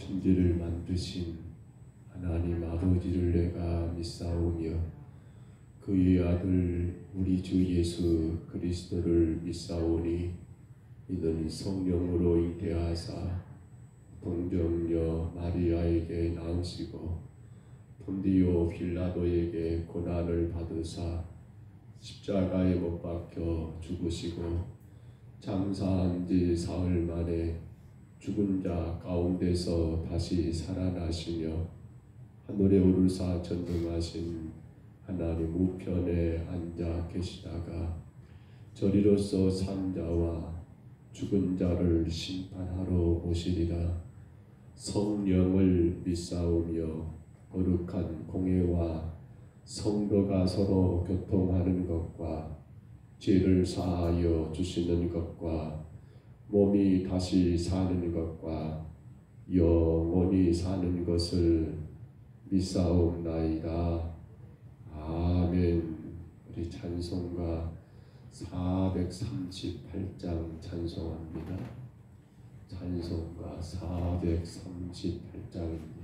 천지를 만드신 하나님 아버지를 내가 믿사오며 그의 아들 우리 주 예수 그리스도를 믿사오니 이는 성령으로 잉태하사 동정녀 마리아에게 낳으시고 본디오 빌라도에게 고난을 받으사 십자가에 못 박혀 죽으시고 장사한 지 사흘 만에 죽은 자 가운데서 다시 살아나시며 하늘에 오르사 전등하신 하나님 우편에 앉아 계시다가 저리로서 산 자와 죽은 자를 심판하러 오시리라. 성령을 믿사오며 거룩한 공회와 성도가 서로 교통하는 것과 죄를 사하여 주시는 것과 몸이 다시 사는 것과 영원히 사는 것을 믿사옵나이다. 아멘. 우리 찬송가 438장 찬송합니다. 찬송가 438장입니다.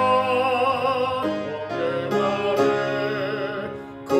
예수와 동행하네 그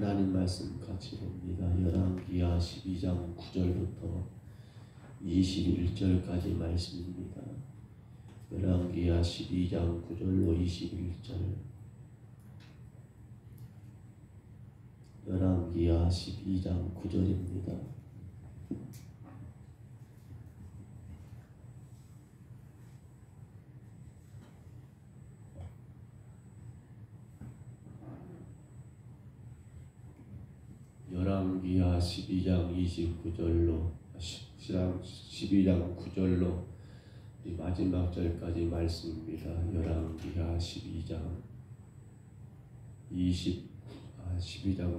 하나님 말씀 같이 봅니다. 열왕기하 12장 9절부터 21절까지 말씀입니다. 열왕기하 12장 9절로 21절. 열왕기하 12장 9절입니다. 열왕기하 12장 29절로 12장 9절로 이 마지막 절까지 말씀입니다. 열왕기하 12장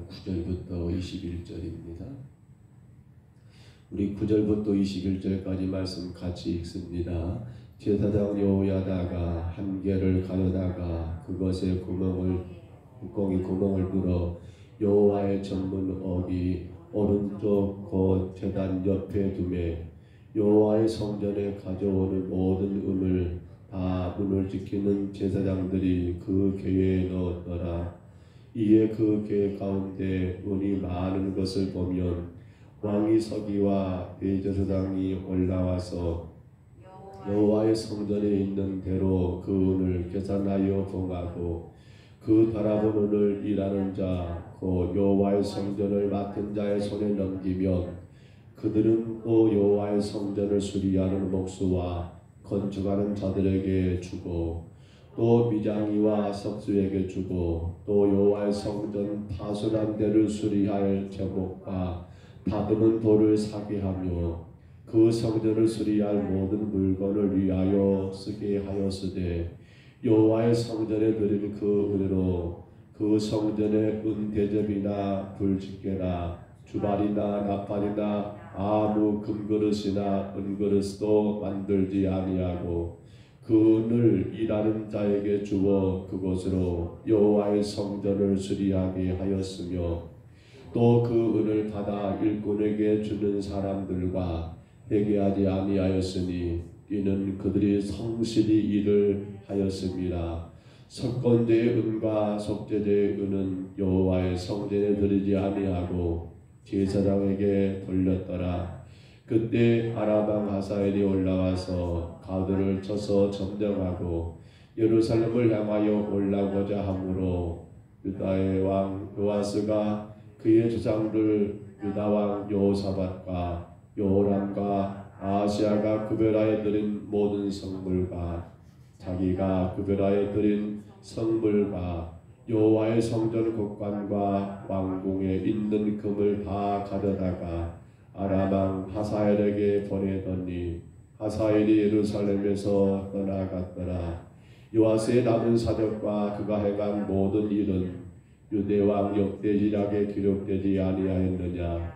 9절부터 21절입니다. 우리 9절부터 21절까지 말씀 같이 읽습니다. 제사장 여호야다가 한 개를 가져다가 그것에 구멍을 뚫어 여호와의 전문 어기 오른쪽 곧 제단 옆에 두매 여호와의 성전에 가져오는 모든 은을 다 문을 지키는 제사장들이 그 궤에 넣었더라. 이에 그 궤 가운데 은이 많은 것을 보면 왕이 서기와 대제사장이 올라와서 여호와의 성전에 있는 대로 그 은을 계산하여 봉하고 그 달아본 은을 일하는 자 곧 여호와의 성전을 맡은 자의 손에 넘기면 그들은 또 여호와의 성전을 수리하는 목수와 건축하는 자들에게 주고 또 미장이와 석수에게 주고 또 여호와의 성전 파손한 데를 수리할 제목과 다듬은 돌을 사게 하며 그 성전을 수리할 모든 물건을 위하여 쓰게 하였으되 여호와의 성전에 드린 그 은으로 그 성전의 은 대접이나 불집게나 주발이나 나팔이나 아무 금그릇이나 은그릇도 만들지 아니하고 그 은을 일하는 자에게 주어 그것으로 여호와의 성전을 수리하게 하였으며 또 그 은을 받아 일꾼에게 주는 사람들과 회개하지 아니하였으니 이는 그들이 성실히 일을 하였습니다. 석건제의 은과 속죄제의 은은 여호와의 성전에 드리지 아니하고 제사장에게 돌렸더라. 그때 아람 왕 하사엘이 올라와서 가드를 쳐서 점령하고 예루살렘을 향하여 올라오고자 하므로 유다의 왕 요아스가 그의 조상들 유다 왕 여호사밧과 여호람과 아하시야가 구별하여 드린 모든 성물과 자기가 구별하여 드린 성물과 여호와의 성전 곡관과 왕궁에 있는 금을 다 가져다가 아람 왕 하사엘에게 보내더니 하사엘이 예루살렘에서 떠나갔더라. 요아스의 남은 사적과 그가 행한 모든 일은 유대 왕 역대지략에 기록되지 아니하였느냐.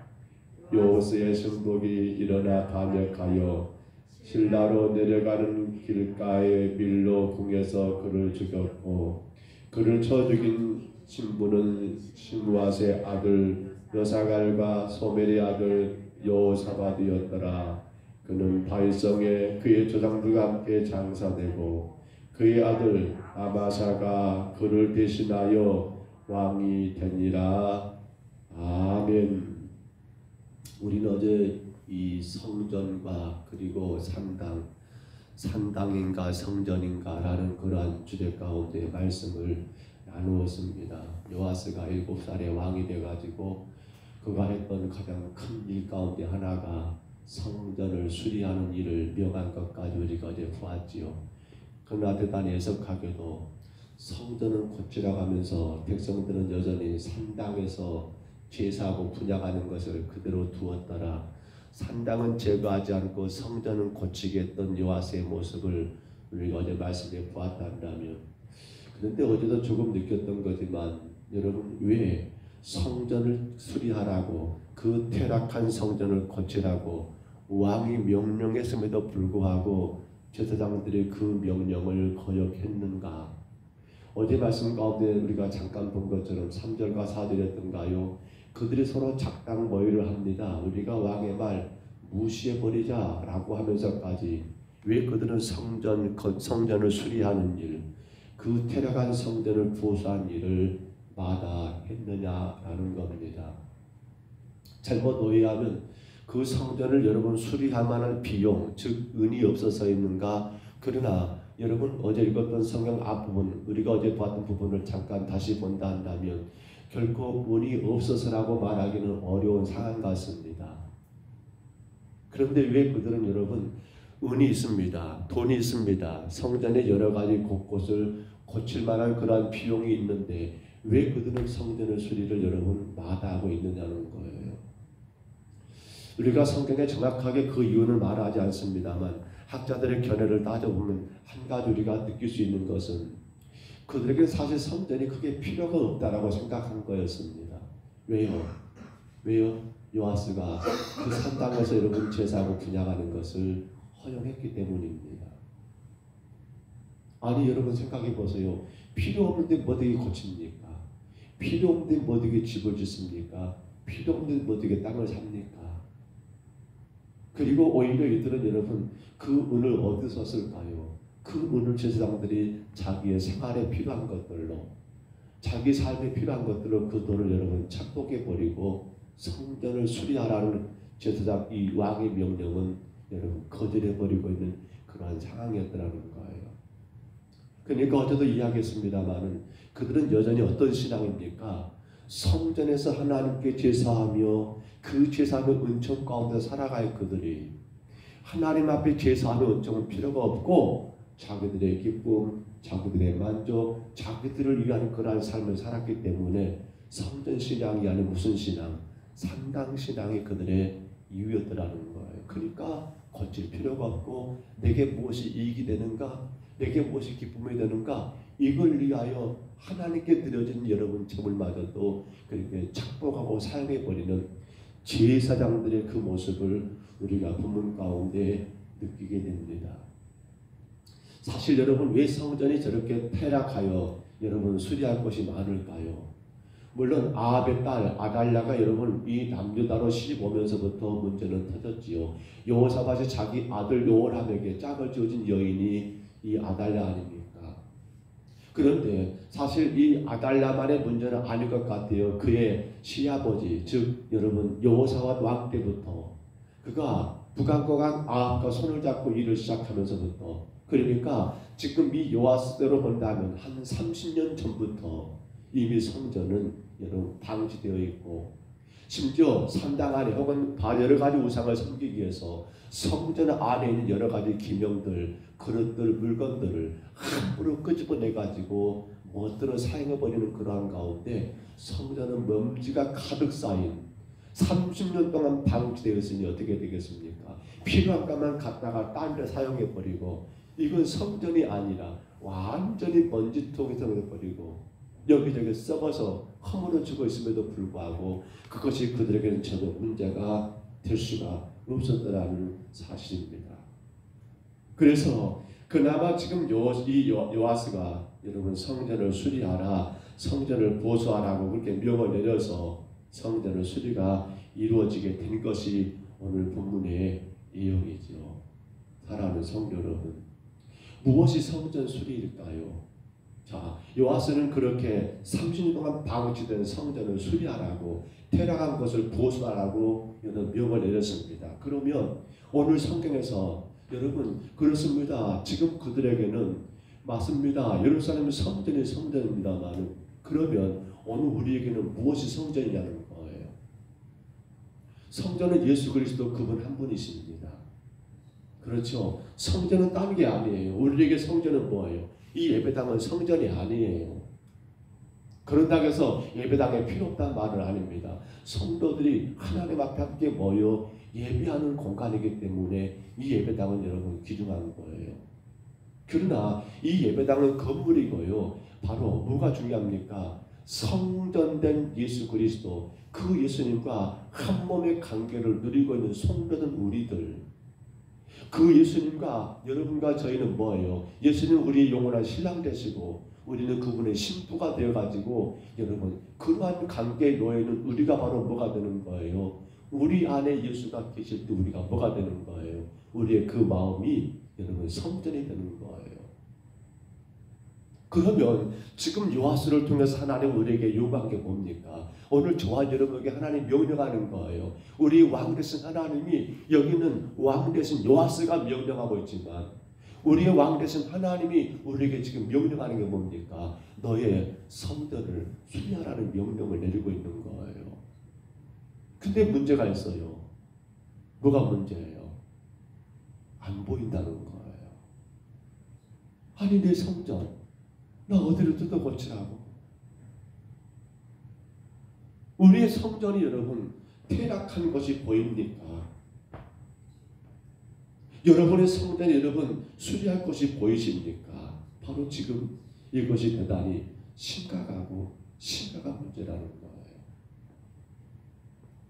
요아스의 승복이 일어나 반역하여 실라로 내려가는 길가의 밀로 궁에서 그를 죽였고 그를 쳐 죽인 신부는 시므앗의 아들 여사갈과 소멜의 아들 여호사밧이었더라. 그는 바일성에 그의 조상들과 함께 장사되고 그의 아들 아마사가 그를 대신하여 왕이 되니라. 아멘. 우리는 어제 이 성전과 그리고 산당인가 성전인가 라는 그러한 주제 가운데 말씀을 나누었습니다. 요아스가 7살에 왕이 돼가지고 그가 했던 가장 큰 일 가운데 하나가 성전을 수리하는 일을 명한 것까지 우리가 어제 보았지요. 그러나 대단히 애석하게도 성전은 고치라가면서 백성들은 여전히 산당에서 제사하고 분양하는 것을 그대로 두었더라. 산당은 제거하지 않고 성전은 고치게 했던 요아스의 모습을 우리가 어제 말씀에 보았다면, 그런데 어제도 조금 느꼈던 거지만 여러분, 왜 성전을 수리하라고 그 퇴락한 성전을 고치라고 왕이 명령했음에도 불구하고 제사장들이 그 명령을 거역했는가? 어제 말씀 가운데 우리가 잠깐 본 것처럼 3절과 4절이었던가요? 그들이 서로 작당 모의를 합니다. 우리가 왕의 말 무시해버리자 라고 하면서까지 왜 그들은 성전을 수리하는 일, 그 퇴락한 성전을 보수한 일을 마다했는가? 있느냐라는 겁니다. 잘못 오해하면 그 성전을 여러분 수리할 만한 비용, 즉 은이 없어서 있는가? 그러나 여러분 어제 읽었던 성경 앞부분, 우리가 어제 봤던 부분을 잠깐 다시 본다 한다면 결코 은이 없어서라고 말하기는 어려운 상황 같습니다. 그런데 왜 그들은 여러분 은이 있습니다. 돈이 있습니다. 성전의 여러 가지 곳곳을 고칠 만한 그러한 비용이 있는데 왜 그들은 성전의 수리를 여러분 마다하고 있느냐는 거예요. 우리가 성경에 정확하게 그 이유는 말하지 않습니다만 학자들의 견해를 따져보면 한 가지 우리가 느낄 수 있는 것은 그들에게 사실 성전이 크게 필요가 없다라고 생각한 거였습니다. 왜요? 요아스가 그 산 땅에서 여러분 제사하고 분양하는 것을 허용했기 때문입니다. 아니 여러분 생각해 보세요. 필요 없는데 뭐 어떻게 고칩니까? 필요 없는데 뭐 어떻게 집을 짓습니까? 필요 없는데 뭐 어떻게 땅을 삽니까? 그리고 오히려 이들은 여러분 그 은을 어디서 쓸까요? 그 은을 제사장들이 자기의 생활에 필요한 것들로, 자기 삶에 필요한 것들로 그 돈을 여러분 착복해버리고 성전을 수리하라는 제사장 이 왕의 명령은 여러분 거절해버리고 있는 그러한 상황이었더라는 거예요. 그러니까 어제도 이야기했습니다마는 그들은 여전히 어떤 신앙입니까? 성전에서 하나님께 제사하며 그 제사하는 은총 가운데 살아갈 그들이 하나님 앞에 제사하는 은총은 필요가 없고 자기들의 기쁨, 자기들의 만족, 자기들을 위한 그러한 삶을 살았기 때문에 성전 신앙이 아닌 무슨 신앙? 산당 신앙이 그들의 이유였더라는 거예요. 그러니까 고칠 필요가 없고 내게 무엇이 이익이 되는가? 내게 무엇이 기쁨이 되는가? 이걸 위하여 하나님께 드려진 여러분 제물마저도 그렇게 착복하고 사용해버리는 제사장들의 그 모습을 우리가 본문 가운데 느끼게 됩니다. 사실 여러분 왜 성전이 저렇게 퇴락하여 여러분 수리할 것이 많을까요? 물론 아합의 딸 아달랴가 여러분 이 남유다로 시집 오면서부터 문제는 터졌지요. 여호사밧이 자기 아들 요람에게 짝을 지어준 여인이 이 아달랴 아닙니까? 그런데 사실 이 아달랴만의 문제는 아닐 것 같아요. 그의 시아버지 즉 여러분 여호사밧 왕 때부터 그가 북왕국왕 아합과 손을 잡고 일을 시작하면서부터 그러니까 지금 이 요아스대로 본다면 한 30년 전부터 이미 성전은 여러분 방치되어 있고 심지어 산당 안에 혹은 여러 가지 우상을 섬기기 위해서 성전 안에 있는 여러 가지 기명들, 그릇들, 물건들을 함부로 끄집어내가지고 멋대로 사용해버리는 그러한 가운데 성전은 먼지가 가득 쌓인 30년 동안 방치되어 있으니 어떻게 되겠습니까? 필요한 것만 갖다가 딴 데 사용해버리고 이건 성전이 아니라 완전히 먼지통에 들어버리고 여기저기 썩어서 허물어지고 있음에도 불구하고 그것이 그들에게는 전혀 문제가 될 수가 없었다는 사실입니다. 그래서 그나마 지금 요아스가 여러분 성전을 수리하라, 성전을 보수하라고 그렇게 명을 내려서 성전의 수리가 이루어지게 된 것이 오늘 본문의 내용이죠. 사랑하는 성도 여러분, 무엇이 성전 수리일까요? 자, 요아스는 그렇게 30년 동안 방치된 성전을 수리하라고 퇴락한 것을 보수하라고 이런 명을 내렸습니다. 그러면 오늘 성경에서 여러분 그렇습니다. 지금 그들에게는 맞습니다. 예루살렘은 성전이 성전입니다만 그러면 오늘 우리에게는 무엇이 성전이냐는 거예요. 성전은 예수 그리스도 그분 한 분이십니다. 그렇죠. 성전은 딴 게 아니에요. 우리에게 성전은 뭐예요? 이 예배당은 성전이 아니에요. 그런다고 해서 예배당에 필요 없다는 말은 아닙니다. 성도들이 하나님 앞에 함께 모여 예배하는 공간이기 때문에 이 예배당은 여러분 귀중한 거예요. 그러나 이 예배당은 건물이고요. 바로 뭐가 중요합니까? 성전된 예수 그리스도 그 예수님과 한 몸의 관계를 누리고 있는 성도된 우리들 그 예수님과 여러분과 저희는 뭐예요? 예수님 우리의 영원한 신랑 되시고 우리는 그분의 신부가 되어가지고 여러분 그러한 관계에 놓여있는 우리가 바로 뭐가 되는 거예요? 우리 안에 예수가 계실 때 우리가 뭐가 되는 거예요? 우리의 그 마음이 여러분 성전이 되는 거예요. 그러면 지금 요하스를 통해서 하나님 우리에게 요구한 게 뭡니까? 오늘 저와 여러분에게 하나님 명령하는 거예요. 우리 왕 되신 하나님이, 여기는 왕 되신 요하스가 명령하고 있지만 우리의 왕 되신 하나님이 우리에게 지금 명령하는 게 뭡니까? 너의 성전을 수리하라는 명령을 내리고 있는 거예요. 근데 문제가 있어요. 뭐가 문제예요? 안 보인다는 거예요. 아니 내 성전 나 어디를 뜯어 고치라고? 우리의 성전이 여러분 퇴락한 것이 보입니까? 여러분의 성전이 여러분 수리할 것이 보이십니까? 바로 지금 이것이 대단히 심각한 문제라는 거예요.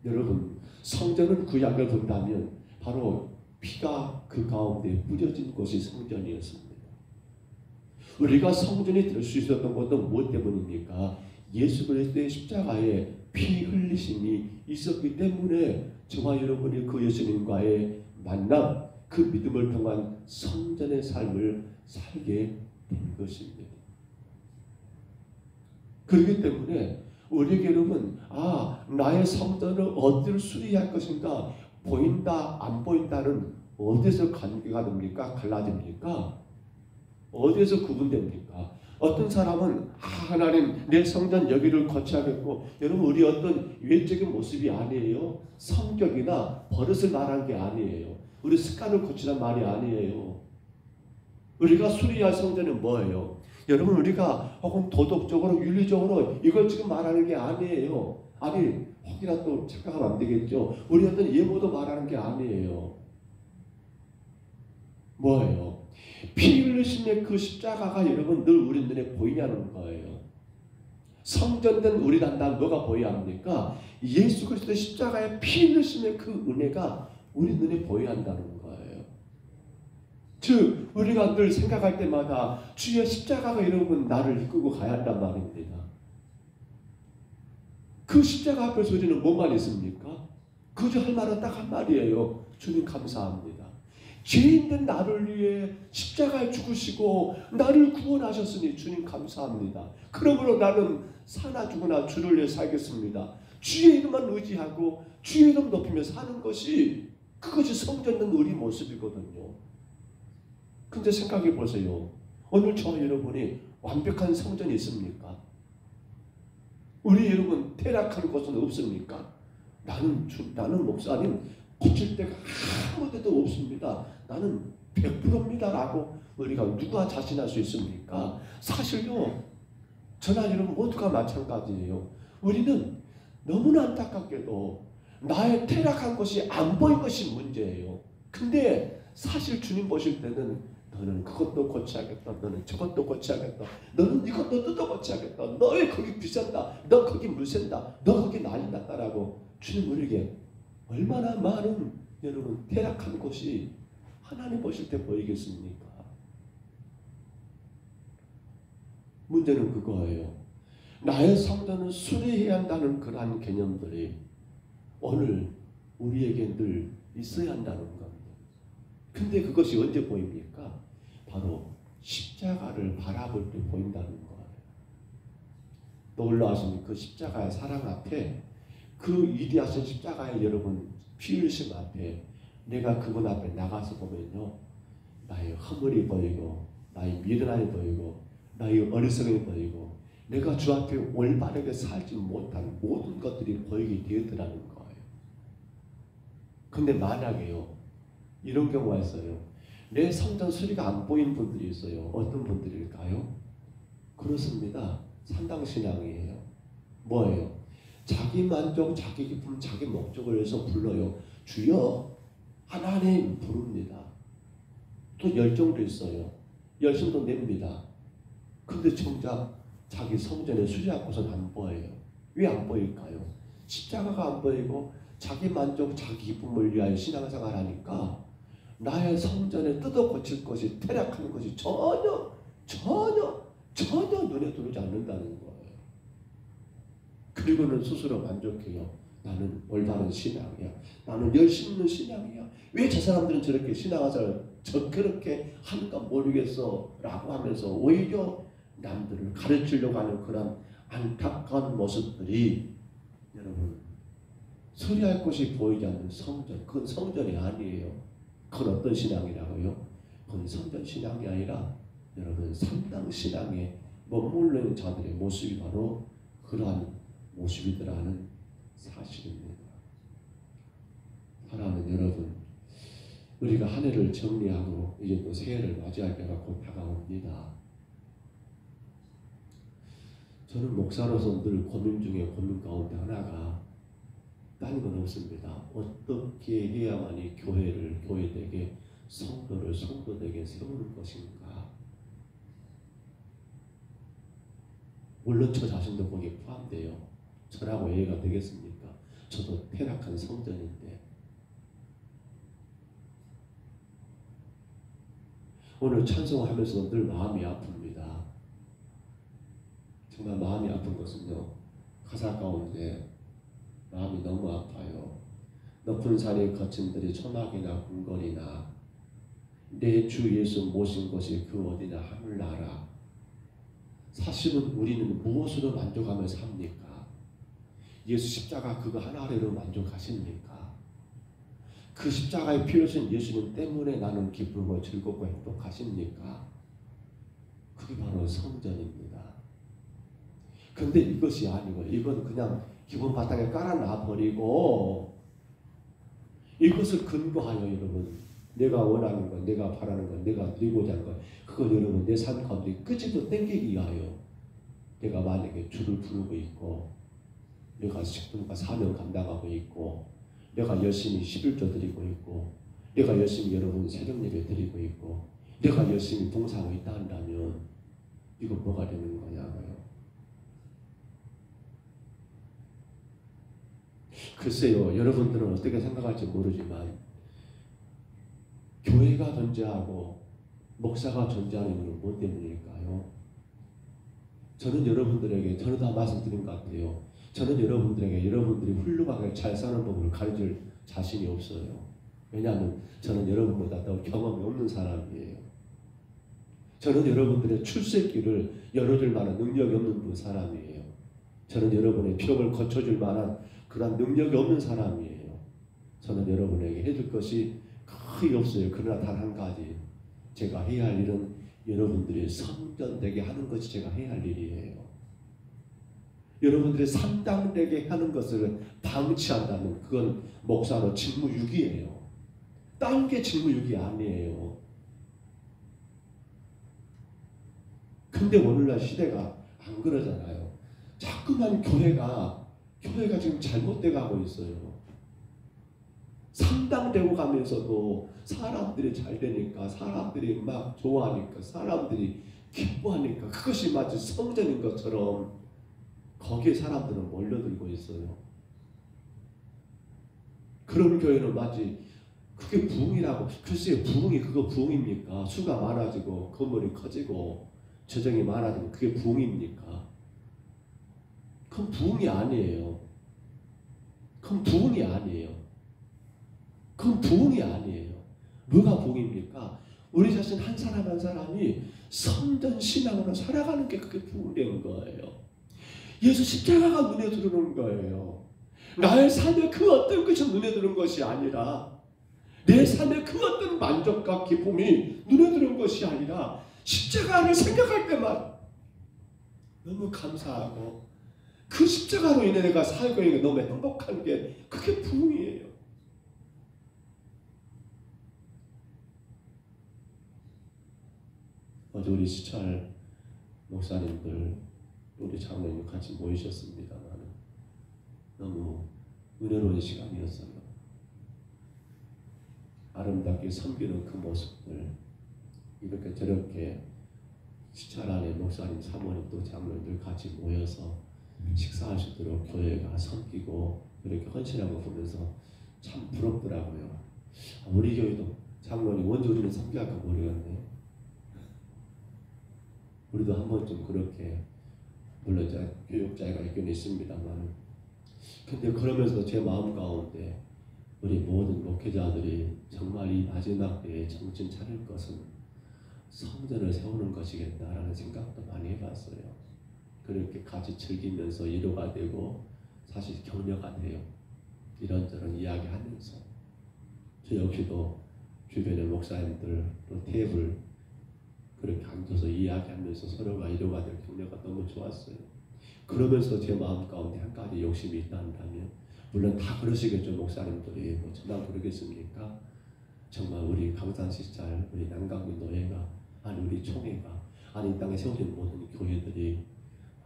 여러분 성전은 구약을 본다면 바로 피가 그 가운데 뿌려진 것이 성전이었습니다. 우리가 성전이 될 수 있었던 것도 무엇 때문입니까? 예수 그리스도의 십자가에 피 흘리심이 있었기 때문에 저와 여러분이 그 예수님과의 만남, 그 믿음을 통한 성전의 삶을 살게 된 것입니다. 그렇기 때문에 우리에게 여러분, 나의 성전을 어디를 수리할 것인가? 보인다 안 보인다는 어디서 관계가 됩니까? 갈라집니까? 어디에서 구분됩니까? 어떤 사람은 하나님 내 성전 여기를 거쳐야겠고, 여러분 우리 어떤 외적인 모습이 아니에요. 성격이나 버릇을 말하는 게 아니에요. 우리 습관을 고치란 말이 아니에요. 우리가 수리할 성전은 뭐예요? 여러분 우리가 혹은 도덕적으로 윤리적으로 이걸 지금 말하는 게 아니에요. 아니 혹이나 또 착각하면 안 되겠죠. 우리 어떤 예모도 말하는 게 아니에요. 뭐예요? 피 흘리심의 그 십자가가 여러분 늘 우리 눈에 보이냐는 거예요. 성전된 우리 단단 뭐가 보여야 합니까? 예수 그리스도의 십자가의 피 흘리심의 그 은혜가 우리 눈에 보여야 한다는 거예요. 즉 우리가 늘 생각할 때마다 주의 십자가가 여러분 나를 이끌고 가야 한단 말입니다. 그 십자가 앞에서 우리는 뭐만 있습니까? 그저 할 말은 딱 한 말이에요. 주님 감사합니다. 죄인된 나를 위해 십자가에 죽으시고 나를 구원하셨으니 주님 감사합니다. 그러므로 나는 사나 죽으나 주를 위해 살겠습니다. 주의 이름만 의지하고 주의 이름 높이며 사는 것이, 그것이 성전된 우리 모습이거든요. 근데 생각해 보세요. 오늘 저와 여러분이 완벽한 성전이 있습니까? 우리 여러분 퇴락한 것은 없습니까? 나는 목사님 고칠 데가 아무 데도 없습니다. 나는 100%입니다 라고 우리가 누가 자신할 수 있습니까? 사실요, 저나 여러분 모두가 마찬가지예요. 우리는 너무나 안타깝게도 나의 퇴락한 것이 안 보인 것이 문제예요. 근데 사실 주님 보실 때는 너는 그것도 고쳐야겠다, 너는 저것도 고쳐야겠다, 너는 이것도 뜯어 고쳐야겠다, 너의 거기 비싼다, 너 거기 물샌다, 너 거기 난리 났다라고 주님 우리에게 얼마나 많은 여러분 퇴락한 것이 하나님 보실 때 보이겠습니까? 문제는 그거예요. 나의 성전을 수리해야 한다는 그러한 개념들이 오늘 우리에게 늘 있어야 한다는 겁니다. 근데 그것이 언제 보입니까? 바로 십자가를 바라볼 때 보인다는 거예요. 놀라우신 그 십자가의 사랑 앞에, 그 위대하신 십자가의 여러분 피 흘리심 앞에 내가 그분 앞에 나가서 보면요, 나의 허물이 보이고 나의 미련함이 보이고 나의 어리석음이 보이고 내가 주 앞에 올바르게 살지 못한 모든 것들이 보이게 되었더라는 거예요. 근데 만약에요, 이런 경우가 있어요. 내 성전 수리가 안 보이는 분들이 있어요. 어떤 분들일까요? 그렇습니다. 산당신앙이에요. 뭐예요? 자기 만족, 자기 기쁨, 자기 목적을 위해서 불러요. 주여 하나님 부릅니다. 또 열정도 있어요. 열심도 냅니다. 근데 정작 자기 성전에 수리하고서는 안 보여요. 왜 안 보일까요? 십자가가 안 보이고 자기 만족, 자기 기쁨을 위하여 신앙생활 하니까 나의 성전에 뜯어 고칠 것이, 퇴락하는 것이 전혀 눈에 들어오지 않는다는 거예요. 그리고는 스스로 만족해요. 나는 올바른 신앙이야. 나는 열심 있는 신앙이야. 왜 저 사람들은 저렇게 신앙생활을 그렇게 하는가 모르겠어 라고 하면서 오히려 남들을 가르치려고 하는 그런 안타까운 모습들이 여러분 소리할 곳이 보이지 않는 성전, 그건 성전이 아니에요. 그건 어떤 신앙이라고요? 그건 성전 신앙이 아니라 여러분 상당 신앙에 머물러 있는 자들의 모습이 바로 그러한 모습이더라는 사실입니다. 사랑하는 여러분, 우리가 한 해를 정리하고 이제 또 새해를 맞이할 때가 곧 다가옵니다. 저는 목사로서 늘 고민 중에 고민 가운데 하나가 다른 건 없습니다. 어떻게 해야만이 교회를 교회되게 성도를 성도되게 세우는 것인가. 물론 저 자신도 거기에 포함돼요. 저라고 예외가 되겠습니까? 저도 퇴락한 성전인데. 오늘 찬송하면서 늘 마음이 아픕니다. 정말 마음이 아픈 것은요, 가사 가운데 마음이 너무 아파요. 높은 산의 거친들이 초막이나 궁궐이나 내 주 예수 모신 것이 그 어디나 하늘나라. 사실은 우리는 무엇으로 만족하며 삽니까? 예수 십자가 그거 하나로 만족하십니까? 그 십자가의 피 흘리신 예수님 때문에 나는 기쁘고 즐겁고 행복하십니까? 그게 바로 성전입니다. 근데 이것이 아니고 이건 그냥 기본 바탕에 깔아놔 버리고 이것을 근거하여 여러분 내가 원하는 것, 내가 바라는 것, 내가 누리고자 하는 것, 그걸 여러분 내 삶 가운데 끝이도 땡기기 위하여 내가 만약에 주를 부르고 있고 내가 식분과 사명 감당하고 있고 내가 열심히 11조 드리고 있고 내가 열심히 여러분 새벽 예배 드리고 있고 내가 열심히 봉사하고 있다 한다면 이거 뭐가 되는 거냐고요. 글쎄요, 여러분들은 어떻게 생각할지 모르지만 교회가 존재하고 목사가 존재하는 이유는 뭐 때문일까요? 저는 여러분들에게 저는 다 말씀드린 것 같아요. 저는 여러분들에게 여러분들이 훌륭하게 잘 사는 법을 가르칠 자신이 없어요. 왜냐하면 저는 여러분보다 더 경험이 없는 사람이에요. 저는 여러분들의 출세길을 열어줄 만한 능력이 없는 사람이에요. 저는 여러분의 필요를 거쳐줄 만한 그런 능력이 없는 사람이에요. 저는 여러분에게 해줄 것이 거의 없어요. 그러나 단 한 가지 제가 해야 할 일은 여러분들이 성전되게 하는 것이 제가 해야 할 일이에요. 여러분들이 산당되게 하는 것을 방치한다면 그건 목사로 직무유기예요. 딴 게 직무유기 아니에요. 근데 오늘날 시대가 안 그러잖아요. 자꾸만 교회가 지금 잘못돼 가고 있어요. 상당되고 가면서도 사람들이 잘 되니까 사람들이 막 좋아하니까 사람들이 기뻐하니까 그것이 마치 성전인 것처럼 거기에 사람들은 몰려들고 있어요. 그런 교회는 마치 그게 부흥이라고. 글쎄요, 부흥이 그거 부흥입니까? 수가 많아지고 건물이 커지고 재정이 많아지면 그게 부흥입니까? 그건 부흥이 아니에요. 그건 부흥이 아니에요. 그건 부흥이 아니에요. 뭐가 부흥입니까? 우리 자신 한 사람 한 사람이 성전 신앙으로 살아가는 게 그게 부흥된 거예요. 예수 십자가가 눈에 들어오는 거예요. 나의 삶의 그 어떤 것이 눈에 들어온 것이 아니라 내 삶의 그 어떤 만족과 기쁨이 눈에 들어온 것이 아니라 십자가를 생각할 때만 너무 감사하고 그 십자가로 인해 내가 살고 있는 게 너무 행복한 게 그게 부흥이에요. 어제 우리 시찰 목사님들 우리 장로님 같이 모이셨습니다만 너무 은혜로운 시간이었어요. 아름답게 섬기는 그 모습들 이렇게 저렇게 시찰 안에 목사님, 사모님 또 장로님들 같이 모여서 식사할 수 있도록 교회가 섬기고 그렇게 헌신하는 거 보면서 참 부럽더라고요. 우리 교회도 장로님 언제 우리는 섬겨할까 모르겠네. 우리도 한 번쯤 그렇게 물론 교육자가 있긴 있습니다만 근데 그러면서도 제 마음 가운데 우리 모든 목회자들이 정말 이 마지막 때에 정신 차릴 것은 성전을 세우는 것이겠다라는 생각도 많이 해봤어요. 그렇게 같이 즐기면서 위로가 되고 사실 격려가 돼요. 이런저런 이야기하면서 저 역시도 주변의 목사님들 또 테이블 그렇게 앉아서 이야기하면서 서로가 위로가 되고 격려가 너무 좋았어요. 그러면서 제 마음 가운데 한 가지 욕심이 있다면 물론 다 그러시겠죠. 목사님들이 뭐 저만 그러겠습니까? 정말 우리 강산시찰 우리 남강민 노예가 아니 우리 총회가 아니 이 땅에 세워진 모든 교회들이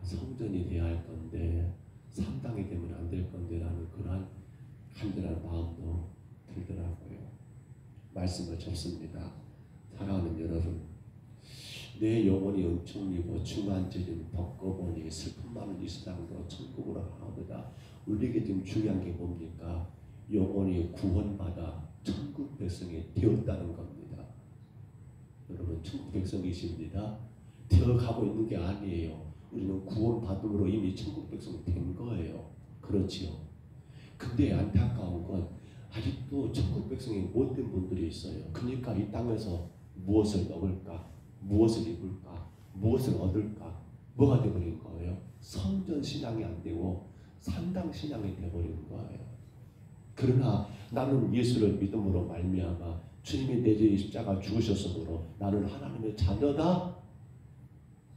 성전이 되어야 할 건데 산당이 되면 안 될 건데 라는 그러한 간절한 마음도 들더라고요. 말씀을 접습니다. 사랑하는 여러분, 내 영혼이 은총이고 중한죄는 벗고보니 슬픔 많은 이 세상도 천국으로 하오도다. 우리에게 지금 중요한 게 뭡니까? 영혼이 구원받아 천국 백성이 되었다는 겁니다. 여러분 천국 백성이십니다. 되어가고 있는 게 아니에요. 우리는 구원받음으로 이미 천국 백성 된 거예요. 그렇지요. 근데 안타까운 건 아직도 천국 백성이 못된 분들이 있어요. 그러니까 이 땅에서 무엇을 먹을까? 무엇을 입을까? 무엇을 얻을까? 뭐가 되어버린 거예요? 성전 신앙이 안 되고 산당 신앙이 되어버린 거예요. 그러나 나는 예수를 믿음으로 말미암아 주님이 내 죄의 십자가 죽으셨으므로 나는 하나님의 자녀다.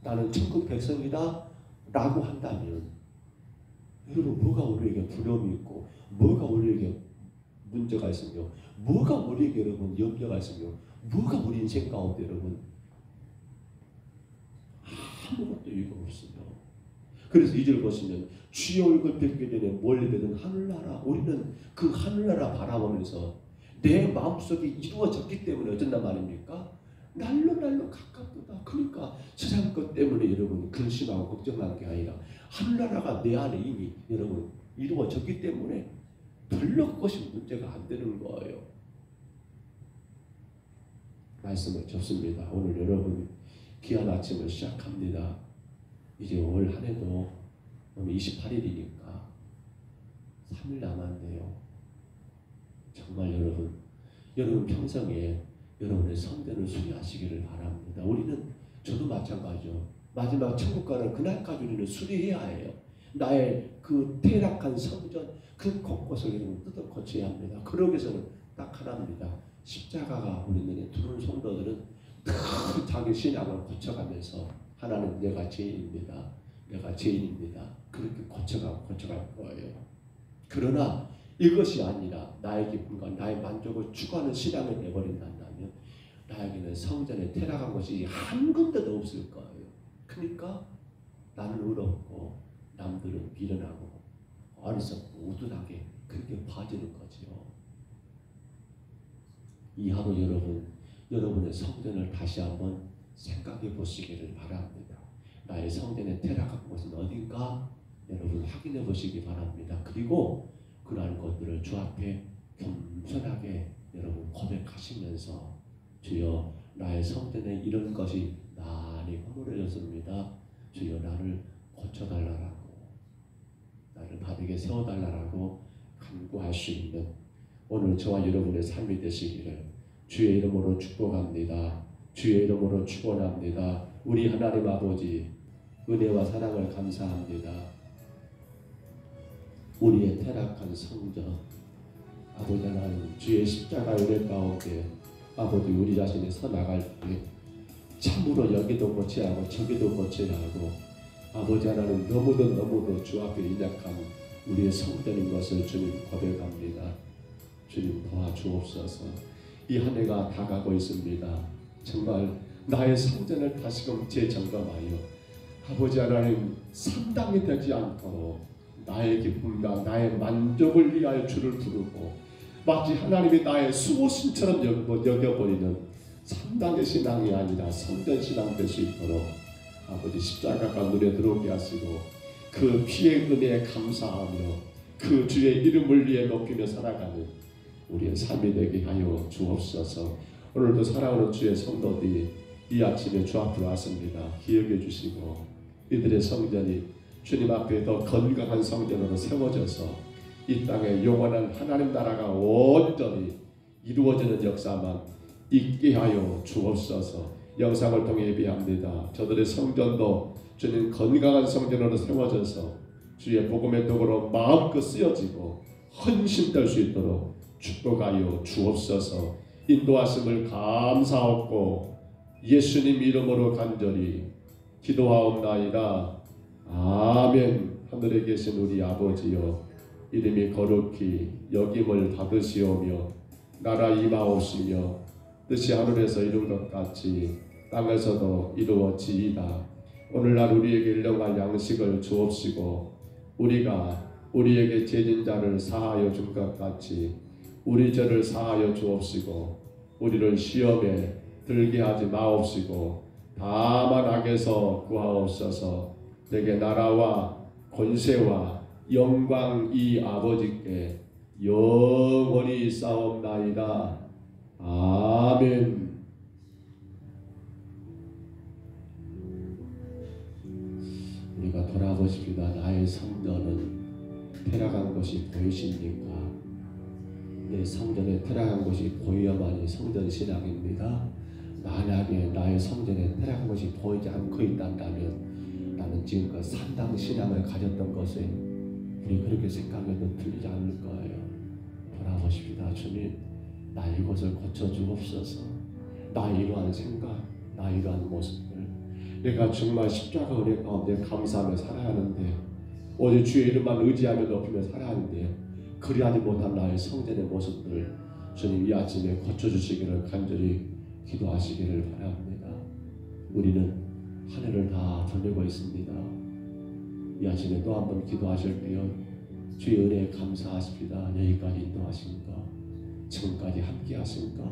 나는 천국 백성이다 라고 한다면 여러분 뭐가 우리에게 두려움이 있고 뭐가 우리에게 문제가 있으며 뭐가 우리에게 여러분 염려가 있으며 뭐가 우리 인생 가운데 여러분 아무것도 이유가 없어요. 그래서 2절 보시면 주의 얼굴 뵙기 전에 멀리 뵈던 하늘나라 우리는 그 하늘나라 바라보면서 내 마음속에 이루어졌기 때문에 어쩐단 말입니까? 날로 가깝다. 그러니까 세상 것 때문에 여러분 근심하고 걱정하는 게 아니라 하늘나라가 내 안에 이미 여러분 이루어졌기 때문에 별로 그것이 문제가 안 되는 거예요. 말씀을 접습니다. 오늘 여러분 귀한 아침을 시작합니다. 이제 올 한 해도 오늘 28일이니까 3일 남았네요. 정말 여러분 평생에 여러분의 성전을 수리하시기를 바랍니다. 우리는 저도 마찬가지죠. 마지막 천국 가는 그날까지 우리는 수리해야 해요. 나의 그 퇴락한 성전 그 곳곳을 여러분 뜯어 고쳐야 합니다. 그러기 위해서는 딱 하나입니다. 십자가가 우리 눈에 들어오는 성도들은 그 자기 신앙을 고쳐가면서 하나님 내가 죄인입니다. 내가 죄인입니다. 그렇게 고쳐갈 거예요. 그러나 이것이 아니라 나의 기쁨과 나의 만족을 추구하는 신앙이 되어버린다면 나에게는 성전에 퇴락한 것이 한 군데도 없을 거예요. 그러니까 나는 의롭고 남들은 미련하고 어리석고 우둔하게 그렇게 봐지는 거지요. 이 하루 여러분의 성전을 다시 한번 생각해 보시기를 바랍니다. 나의 성전에 퇴락한 것은 어딘가 여러분 확인해 보시기 바랍니다. 그리고 그러한 것들을 주 앞에 겸손하게 여러분 고백하시면서 주여 나의 성전에 이런 것이 많이 허물어졌습니다. 주여 나를 고쳐달라고 나를 바르게 세워달라고 간구할 수 있는 오늘 저와 여러분의 삶이 되시기를 주의 이름으로 축복합니다. 주의 이름으로 축원합니다. 우리 하나님 아버지 은혜와 사랑을 감사합니다. 우리의 퇴락한 성전 아버지 하나님 주의 십자가 은혜 가운데 아버지 우리 자신이 서 나갈 때 참으로 여기도 고쳐야 하고 저기도 고쳐야 하고 아버지 하나님 너무도 주 앞에 인약한 우리의 성전인 것을 주님 고백합니다. 주님 도와주옵소서. 이 한 해가 다가고 있습니다. 정말 나의 성전을 다시금 재점검하여 아버지 하나님 산당이 되지 않도록 나의 기쁨과 나의 만족을 위하여 주를 부르고 마치 하나님이 나의 수호신처럼 여겨버리는 산당의 신앙이 아니라 성전 신앙 될 수 있도록 아버지 십자가가 눈에 들어오게 하시고 그 피의 은혜에 감사하며 그 주의 이름을 위해 높이며 살아가는 우리의 삶이 되게 하여 주옵소서. 오늘도 사랑하는 주의 성도들이 이 아침에 주 앞으로 왔습니다. 기억해 주시고 이들의 성전이 주님 앞에 더 건강한 성전으로 세워져서 이 땅에 영원한 하나님 나라가 온전히 이루어지는 역사만 있게 하여 주옵소서. 영상을 통해 예배합니다. 저들의 성전도 주님 건강한 성전으로 세워져서 주의 복음의 도구로 마음껏 쓰여지고 헌신될 수 있도록 축복하여 주옵소서. 인도하심을 감사하고 예수님 이름으로 간절히 기도하옵나이다. 아멘. 하늘에 계신 우리 아버지여, 이름이 거룩히 여김을 받으시오며 나라 임하옵시며 뜻이 하늘에서 이룬 것 같이 땅에서도 이루어지이다. 오늘날 우리에게 일용할 양식을 주옵시고 우리가 우리에게 죄진 자를 사하여 준 것 같이 우리 죄를 사하여 주옵시고 우리를 시험에 들게 하지 마옵시고 다만 악에서 구하옵소서. 내게 나라와 권세와 영광이 아버지께 영원히 싸움나이다. 아멘. 우리가 돌아보십시다. 나의 성전은 타락한 것이 보이십니까? 내 성전에 타락한 것이 보여야만이 성전 신앙입니다. 만약에 나의 성전에 타락한 것이 보이지 않고 있다면 나는 지금껏 산당 신앙을 가졌던 것에 우리 그렇게 생각해도 틀리지 않을 거예요. 돌아보십시다. 주님, 나 이것을 고쳐주옵소서. 나 이러한 생각, 나 이러한 모습들, 내가 정말 십자가 은혜 가운데 감사하며 살아야 하는데 오직 주의 이름만 의지하며 높이며 살아야 하는데 그리하지 못한 나의 성전의 모습들을 주님 이 아침에 고쳐주시기를 간절히 기도하시기를 바랍니다. 우리는 한 해를 다 보내고 있습니다. 이 아침에 또 한 번 기도하실 때요, 주의 은혜에 감사하십니다. 여기까지 인도하십니까? 지금까지 함께 하십니까?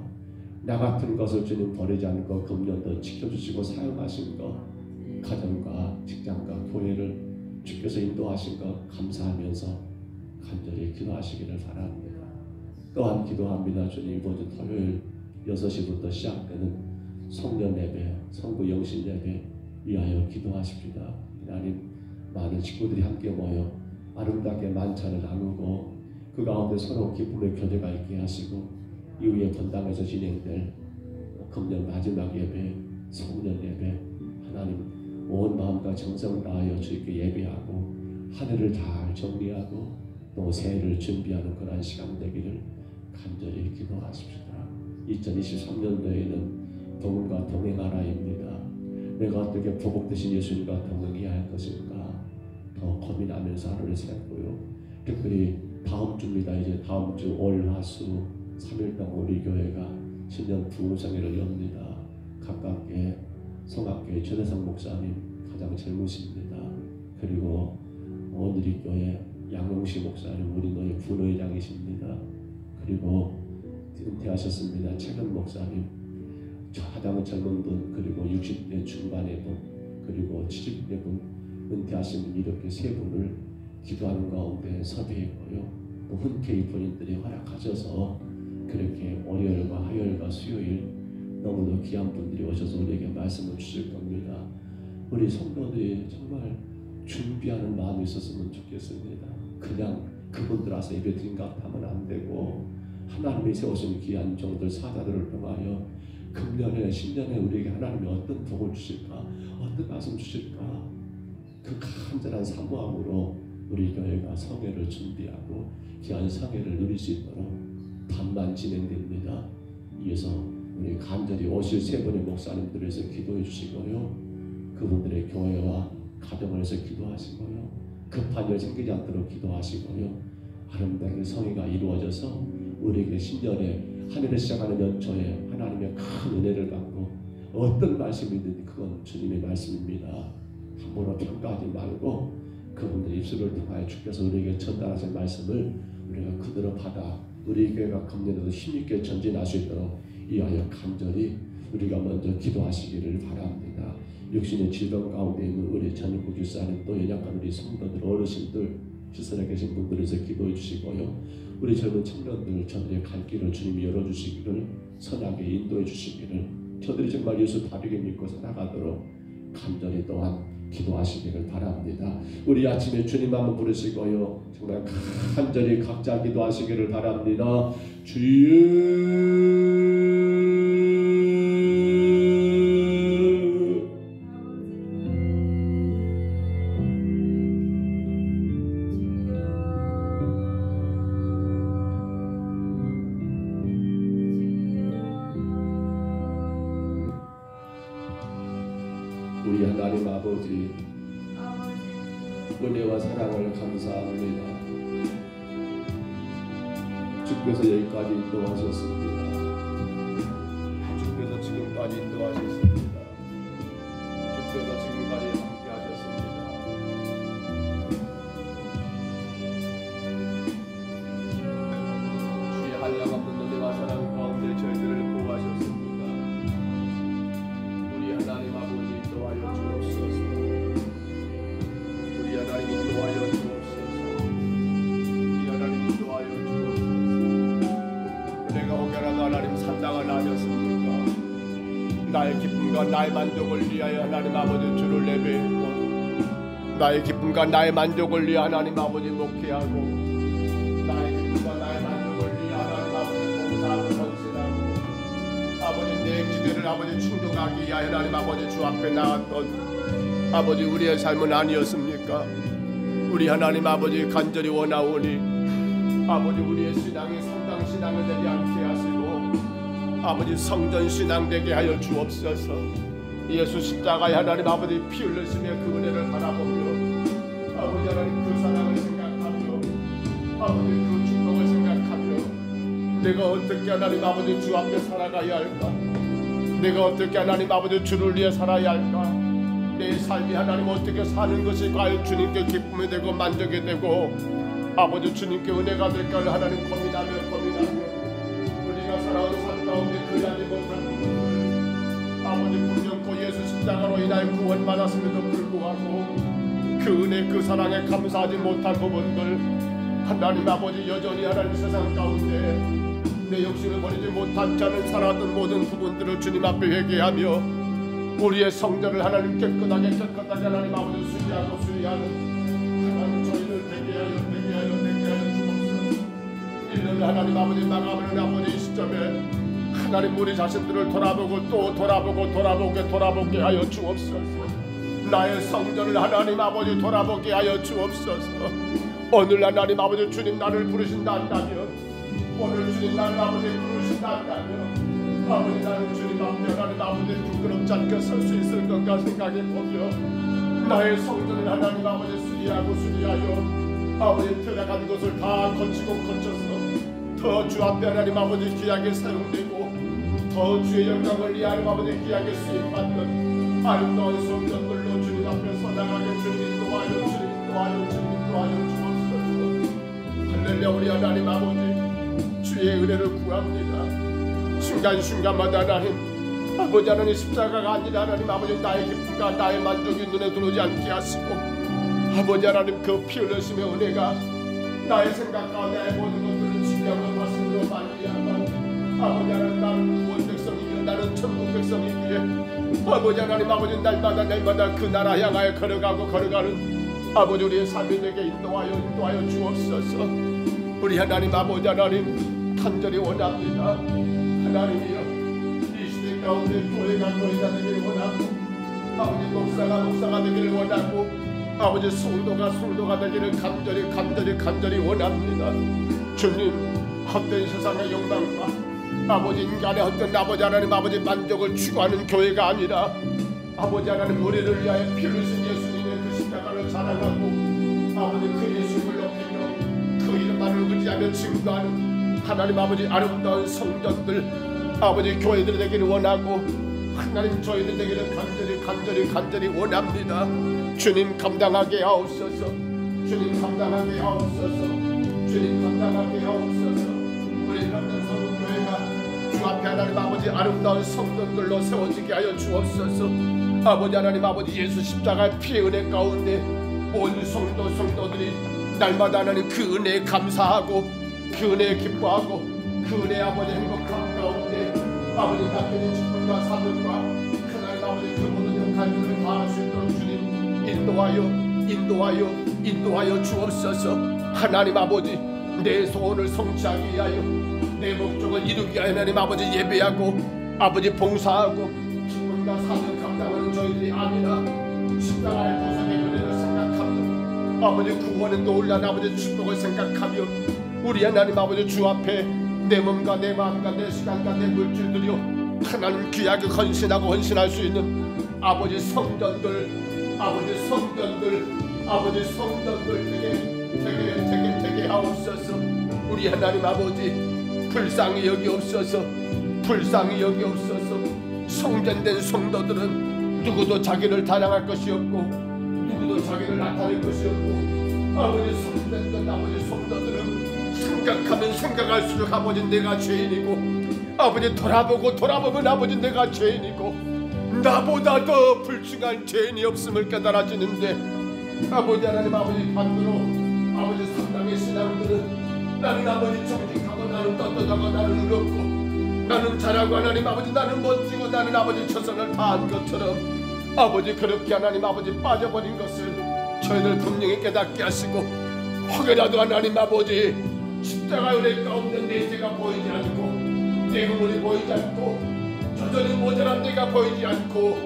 나 같은 것을 주님 버리지 않고 금년도 지켜주시고 사용하신 것, 가정과 직장과 교회를 주께서 인도하신 것 감사하면서 간절히 기도하시기를 바랍니다. 또한 기도합니다. 주님, 이번 주 토요일 6시부터 시작되는 성전 예배, 성부 영신 예배 위하여 기도하십니다. 하나님, 많은 식구들이 함께 모여 아름답게 만찬을 나누고 그 가운데 서로 기쁨의 교제가 있게 하시고 이후에 본당에서 진행될 금년 마지막 예배, 성전 예배, 하나님 온 마음과 정성 다하여 주께 예배하고 한 해를 잘 정리하고 또 새해를 준비하는 그런 시간 되기를 간절히 기도하십시다. 2023년도에는 동과 동행하라입니다. 내가 어떻게 보복 되신 예수님과 동행해야 할 것인가 더 고민하면서 하루를 세웠고요. 특별히 다음 주입니다. 이제 다음 주 올, 화, 수 3일 동안 우리 교회가 신년 부흥성회를 엽니다. 가깝게 성악교회 최대성 목사님 가장 젊으십니다. 그리고 오늘이 교회 양용시 목사님 우리 노예 부의장이십니다. 그리고 은퇴하셨습니다. 최근 목사님 가장 젊은 분, 그리고 60대 중반의 분, 그리고 70대 분 은퇴하신 분, 이렇게 세 분을 기도하는 가운데 섭외했고요. 또 흔쾌히 본인들이 허락하셔서 그렇게 월요일과 화요일과 수요일 너무도 귀한 분들이 오셔서 우리에게 말씀을 주실 겁니다. 우리 성도들이 정말 준비하는 마음이 있었으면 좋겠습니다. 그냥 그분들 와서 예배 드린 것 하면 안 되고 하나님이 세우신 귀한 종들 사자들을 통하여 금년에 신년에 우리에게 하나님이 어떤 복을 주실까, 어떤 말씀 주실까, 그 간절한 사모함으로 우리 교회가 성회를 준비하고 귀한 성회를 누릴 수 있도록 밤만 진행됩니다. 이어서 우리 간절히 오실 세 분의 목사님들을 위해서 기도해 주시고요. 그분들의 교회와 가정을 위해서 기도하시고요. 급한 일 생기지 않도록 기도하시고요. 아름답게 성회가 이루어져서 우리에게 신년에 한 해를 시작하는 연초에 하나님의 큰 은혜를 받고 어떤 말씀이든 그건 주님의 말씀입니다. 함부로 평가하지 말고 그분들 입술을 통하여 주께서 우리에게 전달하신 말씀을 우리가 그대로 받아 우리 교회가 금년에도 힘있게 전진할 수 있도록 이하여 간절히 우리가 먼저 기도하시기를 바랍니다. 육신의 질병 가운데 있는 우리 전국구 집사님 또 연약한 우리 성도들 어르신들 시설에 계신 분들에서 기도해 주시고요. 우리 젊은 청년들 저들의 갈 길을 주님이 열어주시기를 선하게 인도해 주시기를 저들이 정말 예수 바르게 믿고 살아가도록 간절히 또한 기도하시기를 바랍니다. 우리 아침에 주님 한번 부르시고요. 정말 간절히 각자 기도하시기를 바랍니다. 주여 하나님 아버지 은혜와 사랑을 감사합니다. 주께서 여기까지 인도하셨습니다. 주께서 지금까지 인도하셨습니다. 주께서 지금까지 함께 하셨습니다. 주의 한량없는 은혜와 사랑 가운데 저희들을 보호하셨습니다. 우리 하나님 아버지 인도하여 주옵소서. 우리 하나님 인도하여 주옵소서. 우리 하나님 인도하여 주옵소서. 내가 혹여라도 하나님 산당을 하셨습니까? 나의 기쁨과 나의 만족을 위하여 하나님 아버지 주를 예배했고, 나의 기쁨과 나의 만족을 위하여 하나님 아버지 목회하고, 나의 기쁨과 나의 만족을 위하여 하나님 아버지 봉사하고 헌신하고, 아버지 내 기대를 아버지 충족하기 위하여 하나님 아버지 주 앞에 나왔던 아버지 우리의 삶은 아니었습니까? 우리 하나님 아버지 간절히 원하오니 아버지 우리의 신앙이 성당 신앙이 되지 않게 하시고 아버지 성전 신앙 되게 하여 주옵소서. 예수 십자가에 하나님 아버지 피 흘리시며 그 은혜를 바라보며 아버지 하나님 그 사랑을 생각하며 아버지 그 축복을 생각하며 내가 어떻게 하나님 아버지 주 앞에 살아가야 할까? 내가 어떻게 하나님 아버지 주를 위해 살아야 할까? 내 삶이 하나님 어떻게 사는 것이 과연 주님께 기쁨이 되고 만족이 되고 아버지 주님께 은혜가 될까를 하나님 고민하며 우리가 살아온 삶 가운데 그리하지 못한 부분을 아버지 분명코 예수 십자가로 인하여 구원받았음에도 불구하고 그 은혜 그 사랑에 감사하지 못한 부분들 하나님 아버지 여전히 하나님 세상 가운데 내 욕심을 버리지 못한 자는 살아왔던 모든 부분들을 주님 앞에 회개하며 우리의 성전을 하나님 깨끗하게 하나님 아버지 수리하는 하나님 저희를 되게 하여 주옵소서. 이는 하나님 아버지 마감하는 아버지 시점에 하나님 우리 자신들을 돌아보고 또 돌아보게 하여 주옵소서. 나의 성전을 하나님 아버지 돌아보게 하여 주옵소서. 오늘 하나님 아버지 주님 나를 부르신다 한다면 오늘 주님 나를 아버지 부르신다 한다면 아버지 나는 주님 앞에 하나님 아버지 부끄럽지 않게 설 수 있을 것과 생각해 보며 나의 성전을 하나님 아버지 수리하여 아버지 들어간 것을 다 거쳐서 더 주 앞에 하나님 아버지 귀하게 사용되고 더 주의 영광을 위하여 아버지 귀하게 쓰임받는 아름다운 성전들로 주님 앞에 서나가게 주님 인도하여 주옵소서. 할렐루야. 우리 하나님 아버지 주의 은혜를 구합니다. 순간순간마다 하나님 아버지 하나님 십자가가 아니라 하나님 아버지 나의 기쁨과 나의 만족이 눈에 들어오지 않게 하시고 아버지 하나님 그 피 흘리심의 은혜가 나의 생각과 나의 모든 것들을 지배하고 다스리며 말미암아 아버지 하나님 나는 구원 백성이며 나는 천국 백성이기에 아버지 하나님 아버지 날마다 그 나라 향하여 걸어가는 아버지 우리의 삶이 되게 인도하여 주옵소서. 우리 하나님 아버지 하나님 간절히 원합니다. 하나님이여 이 시대 가운데 교회가 되기를 원하고 아버지 목사가 되기를 원하고 아버지 성도가 되기를 간절히 원합니다. 주님 헛된 세상의 욕망과 아버지 인간의 헛된 아버지 하나님 아버지 만족을 추구하는 교회가 아니라 아버지 하나님 우리를 위하여 피 흘리신 예수님의 그 십자가를 자랑하고 아버지 그 예수님을 높이며 그 이름만을 의지하며 증거하는 하나님 아버지 아름다운 성전들 아버지 교회들이 되기를 원하고 하나님 저희들 되기를 간절히 원합니다. 주님 감당하게 하옵소서. 우리 남정성교회가 주 앞에 하나님 아버지 아름다운 성전들로 세워지게 하여 주옵소서. 아버지 하나님 아버지 예수 십자가의 피의 은혜 가운데 온 성도들이 날마다 하나님 그 은혜에 감사하고 그 은혜에 기뻐하고 그 은혜의 아버지 행복함 가운데 아버지 닦이는 축복과 사명과 하나님 아버지 그 모든 역할들을 다할 수 있도록 주님 인도하여 주옵소서. 하나님 아버지 내 소원을 성취하기 위하여 내 목적을 이루기 위하여 하나님 아버지 예배하고 아버지 봉사하고 기쁨과 사명 감당하는 저희들이 아니라 십자가의 보상의 은혜를 생각하며 아버지 구원의 놀란 아버지 축복을 생각하며 우리 하나님 아버지 주 앞에 내 몸과 내 마음과 내 시간과 내 물질들이요 하나님 귀하게 헌신할 수 있는 아버지 성전들 아버지 성전들, 아버지 성전들 되게 하옵소서. 우리 하나님 아버지 불쌍히 여기옵소서. 불쌍히 여기옵소서. 성전된 성도들은 누구도 자기를 자랑할 것이 없고 누구도 자기를 나타낼 것이 없고, 아버지 성전된 아버지 성도들은 생각하면 생각할수록 아버지 내가 죄인이고, 아버지 돌아보면 아버지 내가 죄인이고 나보다 더 불충한 죄인이 없음을 깨달아지는데, 아버지 하나님 아버지 반대로 아버지 상당의 신앙들은 나는 아버지 정직하고 나는 떳떳하고 나는 의롭고 나는 잘하고 하나님 아버지 나는 멋지고 나는 아버지 최선을 다한 것처럼 아버지 그렇게 하나님 아버지 빠져버린 것을 저희들 분명히 깨닫게 하시고, 혹여라도 하나님 아버지 십자가 은혜 가운데 내 죄가 보이지 않고 내 허물이 보이지 않고 여전히 모자란 내가 보이지 않고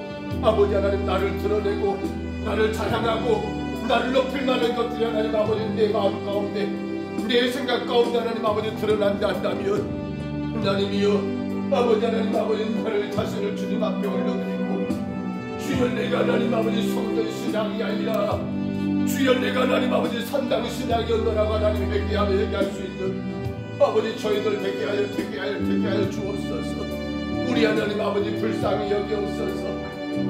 아버지 하나님 나를 드러내고 나를 자랑하고 나를 높일 만한 것들이 하나님 아버지 내 마음 가운데 내 생각 가운데 하나님 아버지 드러난다 한다면, 하나님이여 아버지 하나님 아버지 나를 자신을 주님 앞에 올려드리고, 주여 내가 하나님 아버지 성전 신앙이 아니라 주여 내가 하나님 아버지 산당 신앙이었노라고 하나님 회개하며 얘기할 수 있는 아버지 저희들 되게 하여 주옵소서. 우리 하나님 아버지 불쌍히 여기옵소서.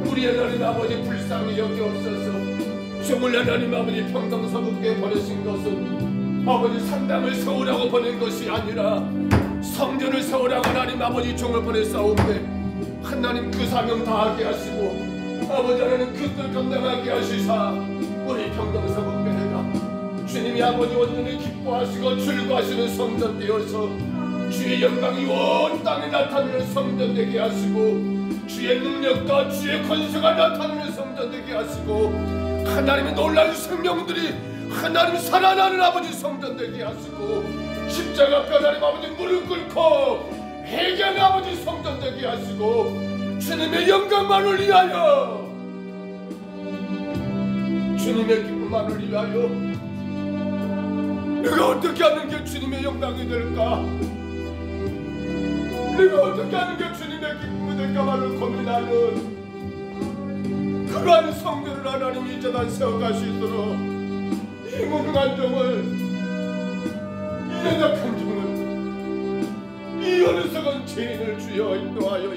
우리 하나님 아버지 불쌍히 여기옵소서. 종을 하나님 아버지 평등서국에 보내신 것은 아버지 산당을 세우라고 보낸 것이 아니라 성전을 세우라고 하나님 아버지 종을 보냈사오매, 하나님 그 사명 다하게 하시고 아버지 하나님 그 뜻 감당하게 하시사 우리 평등서국교회가 주님이 아버지 온전히 기뻐하시고 즐거워하시는 성전 되어서 주의 영광이 온 땅에 나타나는 성전 되게 하시고, 주의 능력과 주의 권세가 나타나는 성전 되게 하시고, 하나님의 놀라운 생명들이 하나님 살아나는 아버지 성전 되게 하시고, 십자가 앞에 하나님 아버지 무릎 꿇고 회개하는 아버지 성전 되게 하시고, 주님의 영광만을 위하여 주님의 기쁨만을 위하여 내가 어떻게 하는 게 주님의 영광이 될까? 내가 어떻게 하는 게 주님의 기쁨이 될까만을 고민하는 그러한 성전을 하나님이 이 재단 세워가시도록 이 무능한 종을, 이 연약한 종을, 이 어리석은 죄인을 주여 인도하여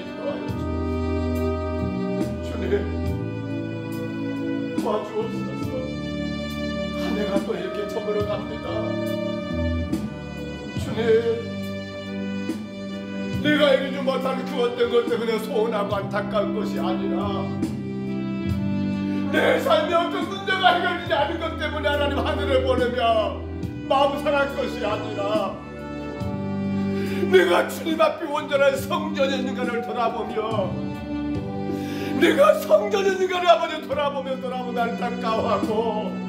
주님 도와주옵소서. 한 해가 또 이렇게 저물어갑니다. 주님, 내가 이루지 못한 그 어떤 것 때문에 소원하고 안타까운 것이 아니라 내 삶에 어떤 문제가 해결되지 않은 것 때문에 하나님 하늘을 보내며 마음 상할 것이 아니라 내가 주님 앞에 온전한 성전에 있는가를 돌아보며, 내가 성전에 있는가를 아버지 돌아보며 안타까워하고,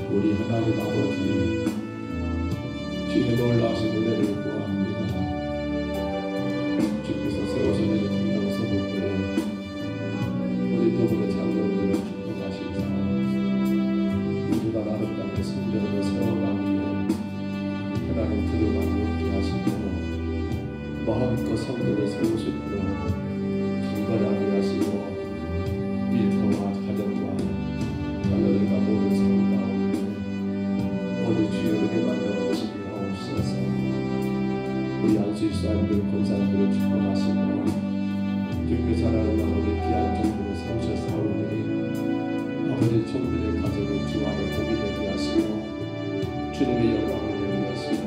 우리 하나님 아버지 주의 놀라우신 은혜를 구합니다. 주께서 세우시는 평등서국교회 우리 두 분의 장로들을 축복하시사 우리가 아름답게 성전으로 세워가기에 하나님 들어가게 없게 하시고, 마음껏 성전을 세우시도록 강건하게 하시고, 일터와 가정과 자녀들과 모든 삶 가운데 오늘 주의 은혜만 넣어주시게 하옵소서. 우리 안수입사님들 권사님들을 축복하시고, 주께 사랑하는 아버지 귀한 종들을 세우셨사오니 아버지 종들의 가정을 주 안에 복이 되게 하시고 주님의 영광을 되게 하시고,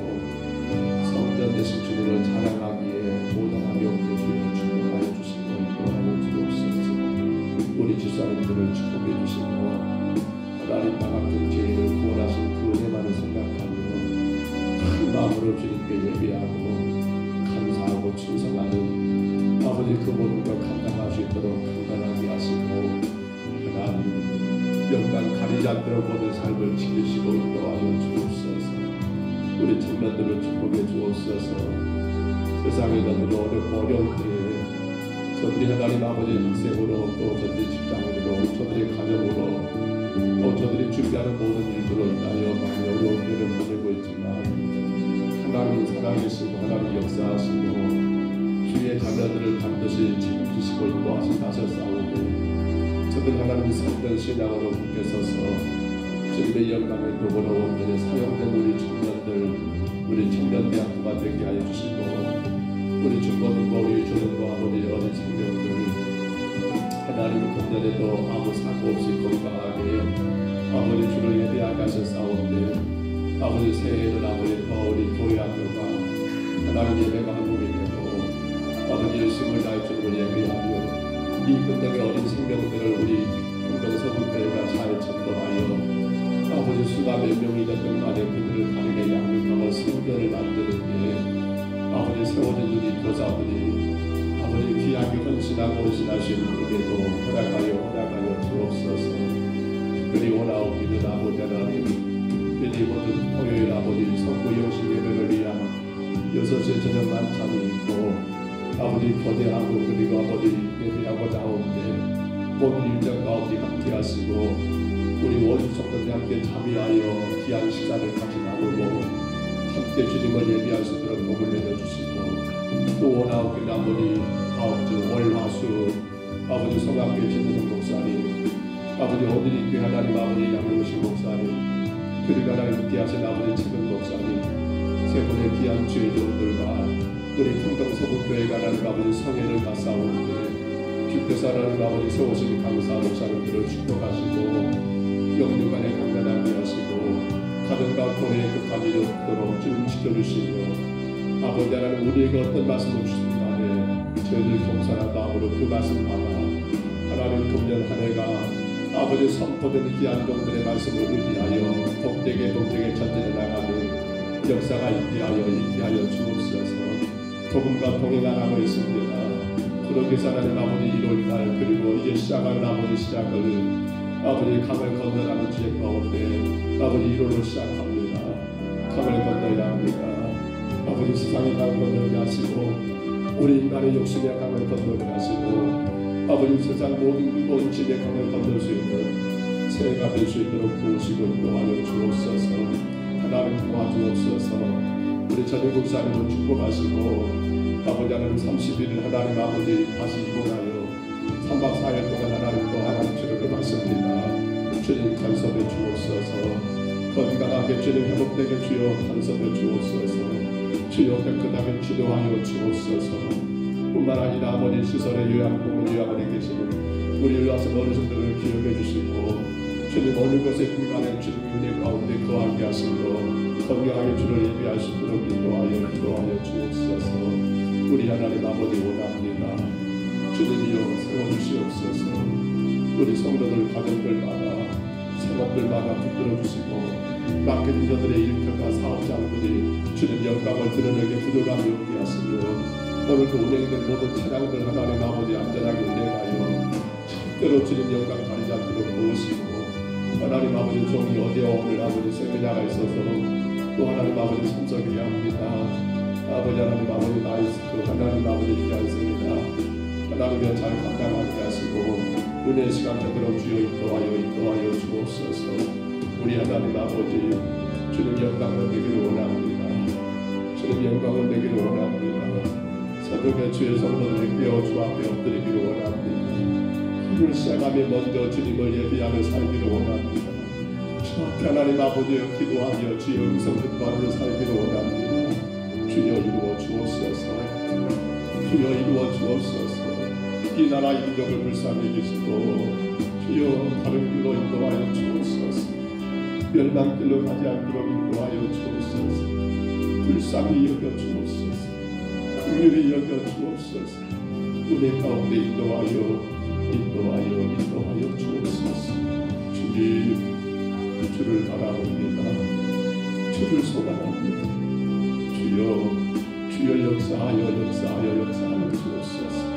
성전 되신 주님을 자랑하기에 모당함이 없게 주님을 축복하여 주시고 인도하여 주옵소서. 우리 집사님들을 축복해 주시고, 하나님 나 같은 죄인을 구원하신 그 은혜만을 생각하며 큰 마음으로 주님께 예배하고 감사하고 충성하는 아버지 그 모든 걸 감당할 수 있도록 강건하게 하시고, 하나님 영광 가리지 않도록 모든 삶을 지키시고 인도하여 주옵소서. 우리 청년들을 축복해 주옵소서. 세상에 너무도 어렵고 어려울 때에 저들이 하나님 아버지 학생으로, 또 저들이 직장으로, 저들이 가정으로, 또 저들이 준비하는 모든 일들로 인하여 많이 어려운 일을 보내고 있지만 하나님 살아계시고 하나님 역사하시고 주의 자녀들을 반드시 책임지시고 인도하신다 하셨사오니 저들 하나님 성전 신앙으로 굳게 서서 주님의 영광을 도구로 원전에 사용된 우리 청년 대학교가 되게 하여 주시고 우리 중고등부 우리 중고등부 아버지 어린 생명들 하나님 금년에도 아무 사고 없이 건강하게 아버지 주를 예배하게 하셨사오니 아버지 새해에는 아버지 더 우리 교회 학교가 하나님 예배가 한국에 되고 아버지 열심을 다해 주님을 예배하며 이 금덕의 어린 생명들을 우리 금덕서구교회가 잘 전도하여 아버지 수가 몇 명이 됐든 간에 그들을 다르게 양육하고 성전을 만드는 게 아버지 세워진 우리 교사들이 아버지 귀하게 헌신하고 헌신하신 우리에게도 허락하여 주옵소서. 특별히 원하옵기는 아버지 하나님 이제 모든 토요일 아버지 성부 영신 예배를 위한 6시 저녁 만찬이 있고 아버지 교대하고 그리고 아버지 예배하고자 하오는데 모든 일정 가운데 함께 하시고 우리 원수 성도들 함께 참여하여 귀한 시간을 같이 나누고 함께 주님을 예배할 수 있도록 복을 내려주시고 또 원하옵기는 아버지 다음 주 월화수 아버지 성악교회 최태성 목사님 아버지 오늘이 교회 하나님 아버지 양용식 목사님 그리고 하나님 함께하신 아버지 최근 목사님 세 분의 귀한 주의 종들과 우리 평동서구교회가 하나님 아버지 성회를 갖사오는데 주께서 하나님 아버지 세우신 강사 목사님들을 축복하시고 영육간에 강단하게 하시고 가정과 교회의 급한 일이 없도록 쭉 지켜주시며 아버지 하나님 우리에게 어떤 말씀을 주시든 간에 저희들 겸손한 마음으로 그 말씀 받아 하나님 금년 한 해가 아버지 선포된 귀한 종들의 말씀을 의지하여 복되게 전진해 나가는 역사가 있게 하여 주옵소서. 복음과 동행하라고 했습니다. 그러기 위해서 하나님 아버지 1월달 그리고 이제 시작하는 아버지 시작을 아버지 강을 건너가는 주의 가운데 아버지 1월로 시작합니다. 강을 건너야 합니다. 아버지 세상의 강을 건너게 하시고 우리 인간의 욕심의 강을 건너게 하시고 아버지 세상 모든 집의 강을 건널 수 있는 새해가 될 수 있도록 도우시고 인도하여 주옵소서. 하나님 도와주옵소서. 우리 전국 목사님을 축복하시고 아버지 하나님 30일을 하나님 아버지 다시 이동하여 3박 4일 동안 하나님도 하나님 주를 받습니다. 주님 간섭해 주옵소서. 건강하게 주님 회복되게 주여 간섭해 주옵소서. 주여 깨끗하게 치료하여 주옵소서. 뿐만 아니라 아버지 시설의 요양병원 요양원에 계시는 우리 일어나서 어르신들을 기억해 주시고 주님 어느 곳에 불가능한 주님 은혜 가운데 거하게 하시고 건강하게 주를 예배할 수 있도록 인도하여 주옵소서. 우리 하나님 아버지 원합니다. 주님이여 세워주시옵소서. 우리 성도들 가정들마다 생업들마다 붙들어 주시고 맡긴 자들의 일터가 사업장들이 주님 영광을 드러내게 부족함이 없게 하시며 오늘도 운행된 모든 차량들 하나님 아버지 안전하게 운행하여 절대로 주님 영광 가리지 않도록 도우시고 하나님 아버지 종이 어제와 오늘 아버지 세미나가 있어서 또 하나님 아버지 참석해야 합니다. 아버지 하나님 아버지 나이스크 하나님 아버지 귀한 세미나 하나님여 잘 감당하게 하시고 은혜의 시간 되도록 주여 인도하여 주옵소서. 우리 하나님 아버지 주님 영광을 내기를 원합니다. 주님 영광을 내기를 원합니다. 새벽에 주의 성도들을 깨워 주 앞에 엎드리기를 원합니다. 하루를 시작하며 먼저 주님을 예배하며 살기를 원합니다. 주 앞에 하나님 아버지여 기도하며 주의 음성 듣고 하루를 살기를 원합니다. 주여 이루어 주옵소서. 주여 이루어 주옵소서. 이 나라 인격을 불쌍히 계시고 주여 다른 길로 인도하여 주옵소서. 멸망길로 가지 않도록 인도하여 주옵소서. 불쌍히 여겨 주옵소서. 긍휼히 여겨 주옵소서. 은혜 가운데 인도하여 주옵소서. 주님 주를 바라봅니다. 주를 소망합니다. 주여 역사하여 주옵소서.